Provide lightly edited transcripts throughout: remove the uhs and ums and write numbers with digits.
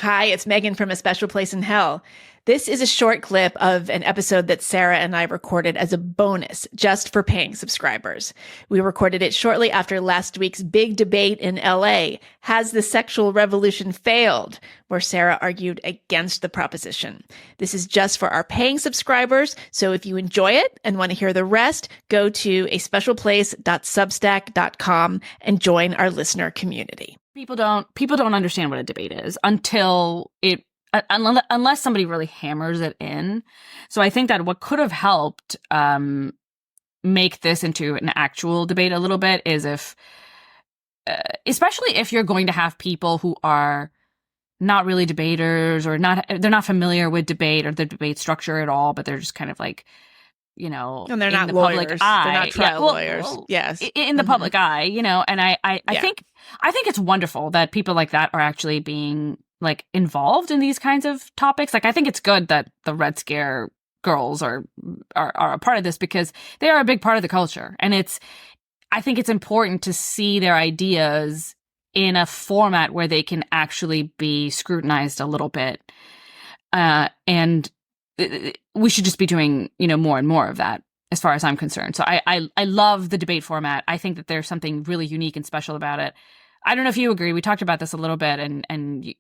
Hi, it's Megan from A Special Place in Hell. This is a short clip of an episode that Sarah and I recorded as a bonus just for paying subscribers. We recorded it shortly after last week's big debate in LA. Has the sexual revolution failed? Where Sarah argued against the proposition. This is just for our paying subscribers. So if you enjoy it and want to hear the rest, go to aspecialplace.substack.com and join our listener community. People don't understand what a debate is unless somebody really hammers it in. So I think that what could have helped make this into an actual debate a little bit is if, especially if you're going to have people who are not really debaters or they're not familiar with debate or the debate structure at all, but they're just kind of like, and they're not lawyers. They're not trial lawyers. Yes, in the public eye, and I think it's wonderful that people like that are actually being like involved in these kinds of topics. Like, I think it's good that the Red Scare girls are a part of this because they are a big part of the culture. And I think it's important to see their ideas in a format where they can actually be scrutinized a little bit. And we should just be doing, more and more of that as far as I'm concerned. So I love the debate format. I think that there's something really unique and special about it. I don't know if you agree. We talked about this a little bit, and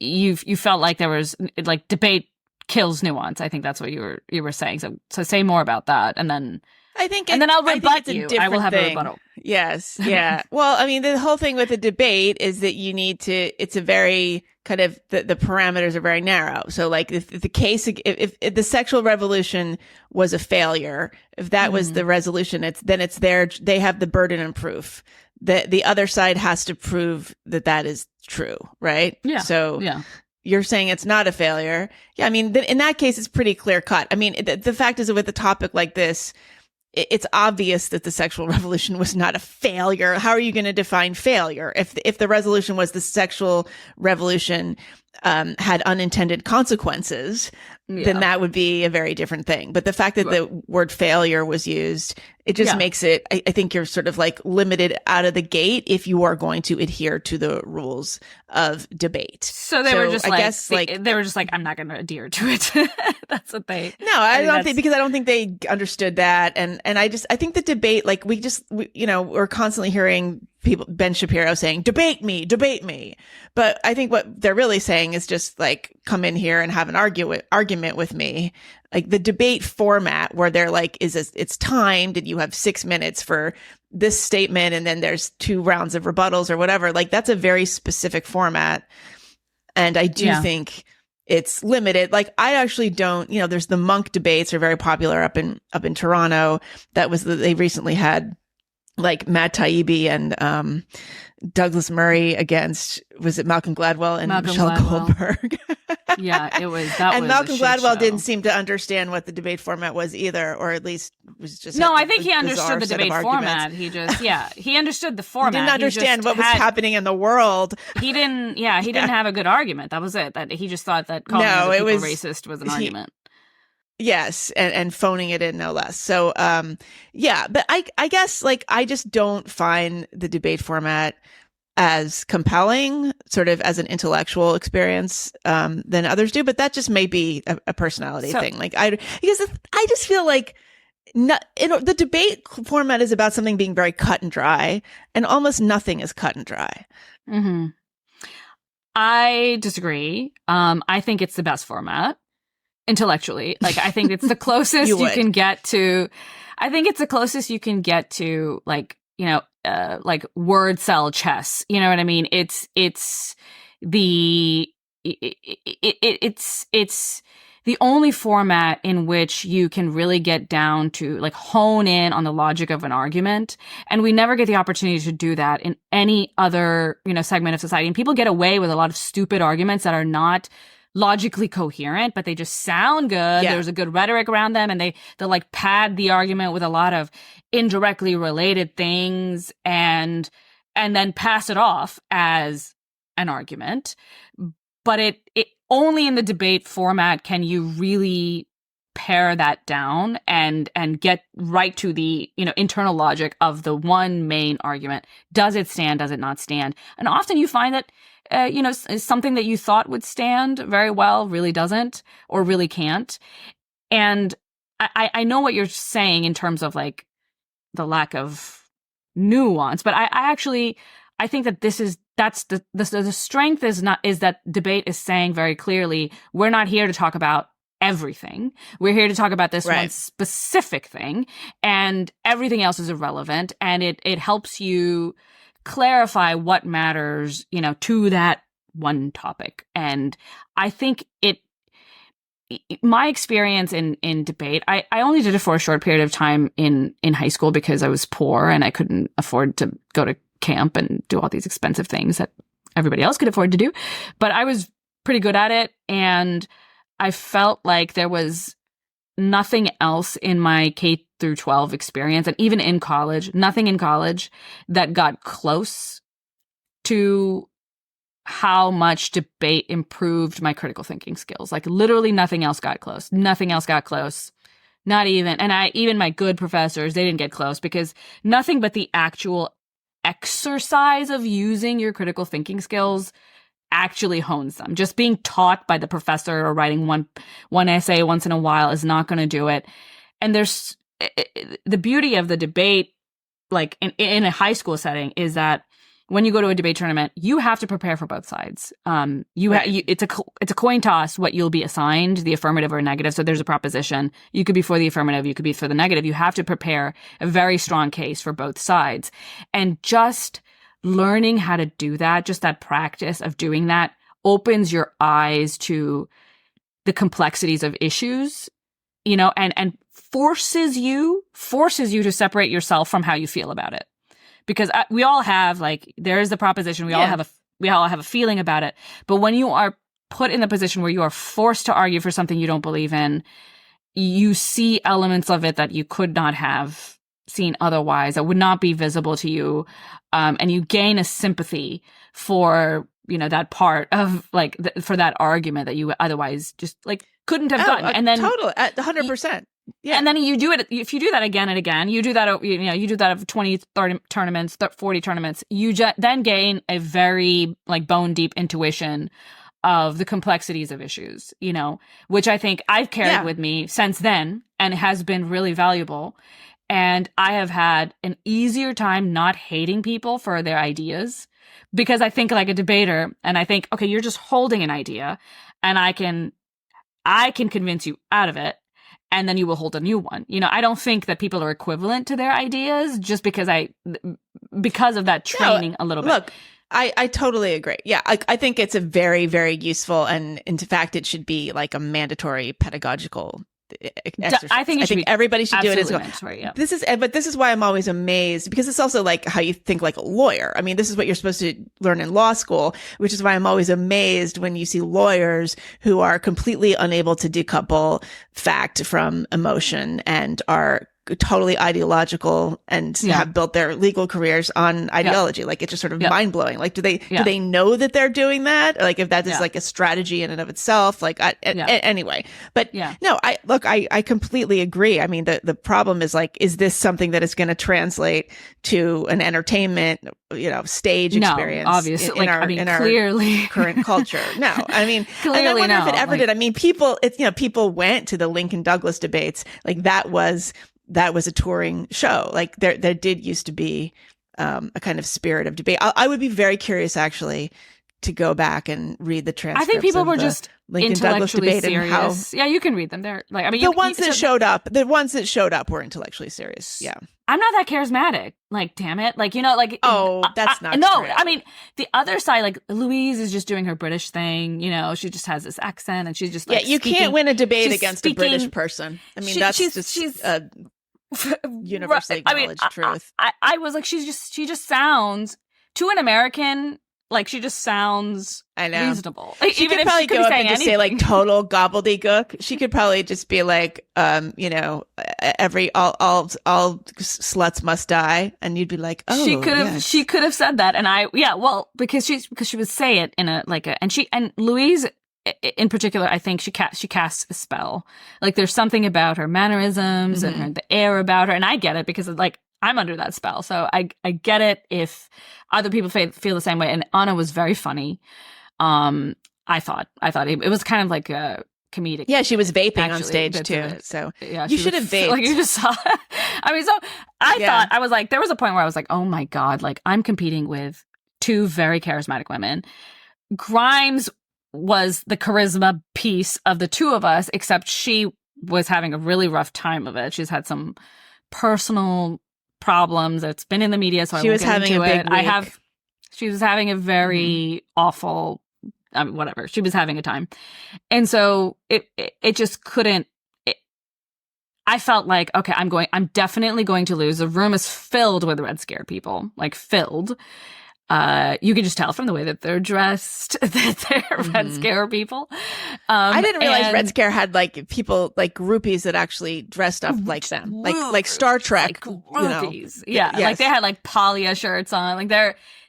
you felt like there was like debate kills nuance. I think that's what you were saying. So say more about that, and then I'll rebut you. I will have a rebuttal. Yes, yeah. Well, I mean, the whole thing with the debate is that you need to. It's a very kind of the parameters are very narrow. So, like, if the sexual revolution was a failure, if that was the resolution, it's they have the burden of proof. The other side has to prove that is true, right? Yeah. So you're saying it's not a failure. Yeah, I mean, in that case, it's pretty clear cut. I mean, the fact is that with a topic like this, it's obvious that the sexual revolution was not a failure. How are you going to define failure? If the resolution was the sexual revolution had unintended consequences, then that would be a very different thing. But the fact that the word failure was used, it just makes it, I think you're sort of like limited out of the gate if you are going to adhere to the rules of debate. So they were just like, I'm not going to adhere to it. That's what they. No, I don't think, because I don't think they understood that. And I think the debate, like we're constantly hearing people, Ben Shapiro saying, debate me. But I think what they're really saying is just like, come in here and have an argument with me. Like the debate format where they're like, it's timed and you have 6 minutes for this statement and then there's 2 rounds of rebuttals or whatever. Like that's a very specific format. And I do think it's limited. Like I actually don't, there's the monk debates are very popular up in Toronto. They recently had like Matt Taibbi and Douglas Murray against, was it Malcolm Gladwell and Michelle Goldberg? Yeah, it was. And Malcolm Gladwell didn't seem to understand what the debate format was either, or at least was just. No, I think he understood the debate format. He just, he understood the format. He didn't understand what was happening in the world. He didn't have a good argument. That was it. That he just thought that calling other people racist was an argument. Yes, and phoning it in no less. So, but I guess like I just don't find the debate format as compelling, sort of as an intellectual experience, than others do. But that just may be a personality thing. Like because I just feel like the debate format is about something being very cut and dry, and almost nothing is cut and dry. Mm-hmm. I disagree. I think it's the best format. Intellectually, like I think it's the closest you can get to. I think it's the closest you can get to, like like word cell chess. You know what I mean? It's the only format in which you can really get down to like hone in on the logic of an argument, and we never get the opportunity to do that in any other segment of society. And people get away with a lot of stupid arguments that are not logically coherent, but they just sound good. Yeah. There's a good rhetoric around them, and they'll like pad the argument with a lot of indirectly related things and then pass it off as an argument. But it only in the debate format can you really pare that down and get right to the, internal logic of the one main argument. Does it stand? Does it not stand? And often you find that, something that you thought would stand very well really doesn't or really can't. And I know what you're saying in terms of like the lack of nuance, but I think that that's the strength is that debate is saying very clearly, we're not here to talk about everything. We're here to talk about this one specific thing, and everything else is irrelevant. And it helps you clarify what matters, to that one topic. And I think my experience in debate, I only did it for a short period of time in high school because I was poor and I couldn't afford to go to camp and do all these expensive things that everybody else could afford to do. But I was pretty good at it, and I felt like there was nothing else in my K through 12 experience, and even in college, nothing in college that got close to how much debate improved my critical thinking skills. Like literally nothing else got close. Nothing else got close. Not even, and even my good professors, they didn't get close, because nothing but the actual exercise of using your critical thinking skills actually hones them. Just being taught by the professor or writing one essay once in a while is not going to do it. And there's the beauty of the debate, like in a high school setting, is that when you go to a debate tournament, you have to prepare for both sides. It's a coin toss what you'll be assigned, the affirmative or negative. So there's a proposition. You could be for the affirmative, you could be for the negative. You have to prepare a very strong case for both sides. And just learning how to do that, just that practice of doing that, opens your eyes to the complexities of issues, and forces you to separate yourself from how you feel about it. Because we all have, like, there is the proposition, we all have a feeling about it. But when you are put in the position where you are forced to argue for something you don't believe in, you see elements of it that you could not have seen otherwise, that would not be visible to you. And you gain a sympathy for, that part of, like, for that argument that you otherwise just, like, couldn't have gotten. And then total, 100%. Yeah. And then you do it, if you do that again and again, you do that of 20, 30 tournaments, 40 tournaments, you then gain a very, like, bone deep intuition of the complexities of issues, which I think I've carried with me since then and has been really valuable. And I have had an easier time not hating people for their ideas, because I think like a debater, and I think, okay, you're just holding an idea, and I can convince you out of it, and then you will hold a new one. I don't think that people are equivalent to their ideas just because of that training a little bit. Look, I totally agree. Yeah, I think it's a very, very useful, and in fact, it should be like a mandatory pedagogical exercise. I think everybody should do it as well. Yeah. This is why I'm always amazed, because it's also like how you think like a lawyer. I mean, this is what you're supposed to learn in law school, which is why I'm always amazed when you see lawyers who are completely unable to decouple fact from emotion and are totally ideological and have built their legal careers on ideology. Like, it's just sort of mind blowing. Like, do they know that they're doing that? Like, if that is like a strategy in and of itself, like, anyway, but no, I completely agree. I mean, the problem is, like, is this something that is going to translate to an entertainment, stage experience? Obviously, in our clearly current culture. No, I mean, clearly, and I wonder no. if it ever did. I mean, people went to the Lincoln Douglas debates. Like, that was a touring show. Like, there did used to be a kind of spirit of debate. I would be very curious, actually, to go back and read the transcripts. I think people were just Lincoln Douglas debate serious. And how, you can read them. They're like, I mean, the ones that showed up were intellectually serious. Yeah. I'm not that charismatic. Like, damn it. Like, that's not no, true. I mean, the other side, like, Louise is just doing her British thing. She just has this accent, and she's just like, you can't win a debate she's against speaking, a British person. I mean, she's universally acknowledged truth. I was like, she just sounds, to an American, like, she just sounds reasonable. She could probably go up and just say, like, total gobbledygook. She could probably just be like, all sluts must die, and you'd be like, oh, she could have said that, and because she would say it in and Louise in particular, I think she casts a spell. Like there's something about her mannerisms and the air about her. And I get it because like I'm under that spell. So I get it if other people feel the same way. And Anna was very funny. I thought it was kind of like a comedic. Yeah, she was vaping on stage too. So yeah, you should have vaped. Like you just saw. I mean, so I thought, I was like, there was a point where I was like, oh my God, like I'm competing with two very charismatic women. Grimes was the charisma piece of the two of us, except she was having a really rough time of it. She's had some personal problems. It's been in the media, so I won't get into it. She was having a very awful, whatever. She was having a time. And so it just couldn't, I felt like, okay, I'm definitely going to lose. The room is filled with Red Scare people, like filled. You can just tell from the way that they're dressed that they're Red Scare people. I didn't realize Red Scare had like people, like groupies that actually dressed up like them, like Star Trek. Like groupies. Yeah. Yes. Like they had like Polya shirts on. Like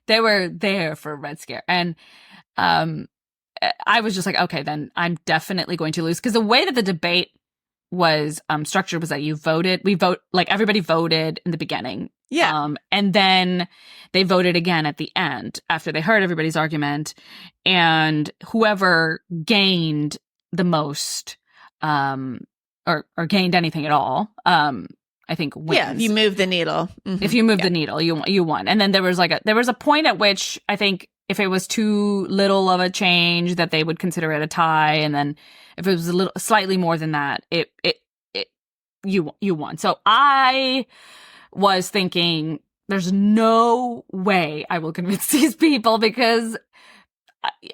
they were there for Red Scare. And, I was just like, okay, then I'm definitely going to lose. Because the way that the debate was structured was that everybody voted in the beginning. Yeah. And then they voted again at the end after they heard everybody's argument. And whoever gained the most, or gained anything at all, I think wins. Yeah, if you move the needle. If you move the needle, you won. And then there was a point at which I think if it was too little of a change that they would consider it a tie. And then if it was slightly more than that, you won. So I was thinking there's no way I will convince these people because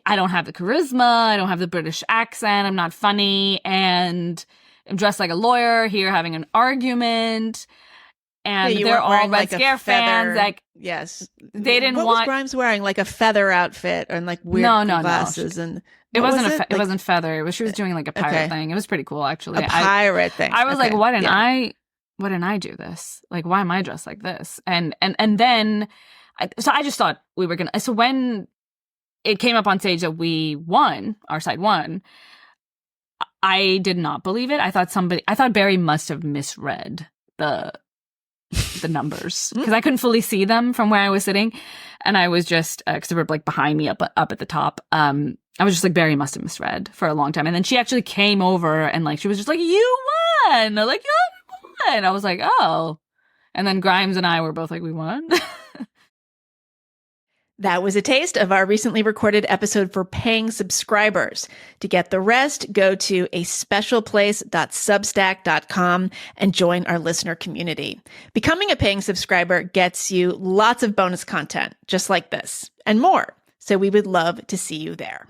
I don't have the charisma. I don't have the British accent. I'm not funny. And I'm dressed like a lawyer here having an argument. And they're all Red Scare fans. Like, yes, they didn't what want. Was Grimes wearing like a feather outfit and like weird glasses and. It wasn't feather. She was doing like a pirate thing. It was pretty cool, actually. A pirate thing. I was like, why didn't I do this? Like, why am I dressed like this? And then, so I just thought we were gonna. So when it came up on stage that we won, our side won, I did not believe it. I thought Barry must have misread the numbers because I couldn't fully see them from where I was sitting, and I was just because they were like behind me up at the top. I was just like, Barry must have misread for a long time, and then she actually came over and like she was just like, "You won!" Like, "You won!" I was like, "Oh," and then Grimes and I were both like, "We won." That was a taste of our recently recorded episode for paying subscribers. To get the rest, go to aspecialplace.substack.com and join our listener community. Becoming a paying subscriber gets you lots of bonus content, just like this, and more. So we would love to see you there.